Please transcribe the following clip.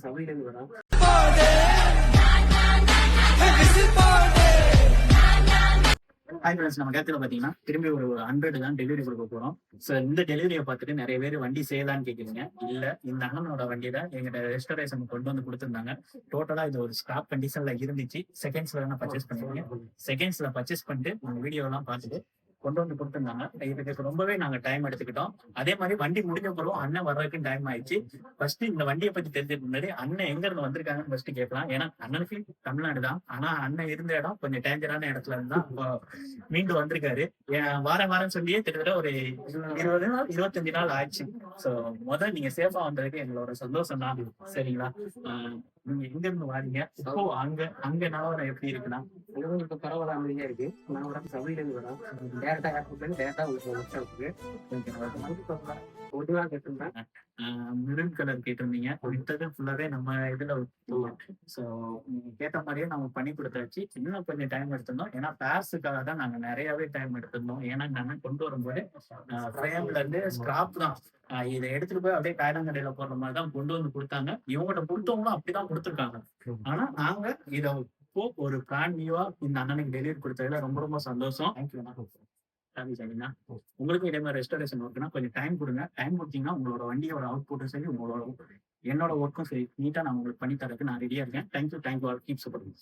சபையிலேருந்து வரோம். Hi friends, நம்ம கேத்துல பாத்தீங்கன்னா திரும்பி ஒரு 100 தான் டெலிவரி கொடுக்க போறோம். ஸோ இந்த டெலிவரியை பார்த்துட்டு நிறைய பேர் வண்டி செய்யலான்னு கேக்குறீங்க. இல்ல, இந்த அண்ணனோட வண்டி தான் எங்கிட்ட ரெஸ்டரேஷன் கொண்டு வந்து கொடுத்துருந்தாங்க. டோட்டலா இது ஒரு ஸ்டாக் கண்டிஷன்ல இருந்துச்சு. செகண்ட்ஸ்ல தான் பர்ச்சேஸ் பண்ணிருக்கீங்க. செகண்ட்ஸ்ல பர்ச்சேஸ் பண்ணிட்டு உங்க வீடியோ எல்லாம் பார்த்துட்டு கொண்டு வந்து கொடுத்துருந்தாங்க. இதுக்கு ரொம்பவே நாங்க டைம் எடுத்துக்கிட்டோம். அதே மாதிரி வண்டி முடிஞ்ச பிறகு அண்ணன் வர்றதுக்கு டைம் ஆயிடுச்சு. ஃபர்ஸ்ட் இந்த வண்டியை பத்தி தெரிஞ்சுக்க முன்னாடி அண்ணன் எங்க இருந்து வந்திருக்காங்கன்னு ஃபர்ஸ்ட் கேட்கலாம். ஏன்னா அண்ணனுக்கு தமிழ்நாடு தான். ஆனா அண்ணன் இருந்த இடம் கொஞ்சம் டேஞ்சரான இடத்துல இருந்தா மீண்டும் வந்திருக்காரு. வாரம் வாரம் சொல்லியே கிட்டத்தட்ட ஒரு 20 நாள் 25 நாள் ஆச்சு. சோ நீங்க சேஃபா வந்ததுக்கு எங்களோட சந்தோஷம் தான். சரிங்களா? நீங்க எங்க இருந்து வாரீங்க? இப்போ அங்க நிலவரம் எப்படி இருக்குன்னா? உங்களுக்கு பரவாயில்ல அமைதியா இருக்கு. நான் ஒரு சபையில இருந்து வரேன். டேரக்டா ஏர்போர்ட்ல டேரக்டா ஒர்க் ஷாப்புக்கு ஒரு நாள் கேட்டிருந்தேன். மெரூன் கலர் கேட்டிருந்தீங்க. வித்தது ஃபுல்லாவே நம்ம இதுல சோ நீங்க கேட்ட மாதிரியே நம்ம பண்ணி கொடுத்தாச்சு. இன்னும் கொஞ்சம் டைம் எடுத்திருந்தோம். ஏன்னா பேர்ஸுக்காக தான் நாங்க நிறையவே டைம் எடுத்திருந்தோம். ஏன்னா நான் கொண்டு வரும்போது ஃப்ரேம்ல இருந்து ஸ்கிராப் தான். இதை எடுத்துட்டு போய் அப்படியே காயலாங்கடையில போடுற மாதிரி தான் கொண்டு வந்து கொடுத்தாங்க. இவங்ககிட்ட கொடுத்தவங்களும் அப்படிதான் கொடுத்துருக்காங்க. ஆனா நாங்க இதை ஒரு பிராண்ட் நியூவா இந்த அண்ணனுக்கு டெலிவரி கொடுத்ததுல ரொம்ப ரொம்ப சந்தோஷம். சரிங்களா? உங்களுக்கு இதே மாதிரி ரெஸ்டரேஷன் ஒர்க்னா கொஞ்சம் டைம் கொடுங்க. டைம் கொடுத்தீங்கன்னா உங்களோட வண்டியோட அவுட்புட்டும் சரி, உங்களோட என்னோட ஒர்க்கும் சரி நீட்டா நான் உங்களுக்கு பண்ணி தரதுக்கு நான் ரெடியா இருக்கேன். தேங்க்யூ. Keep supporting.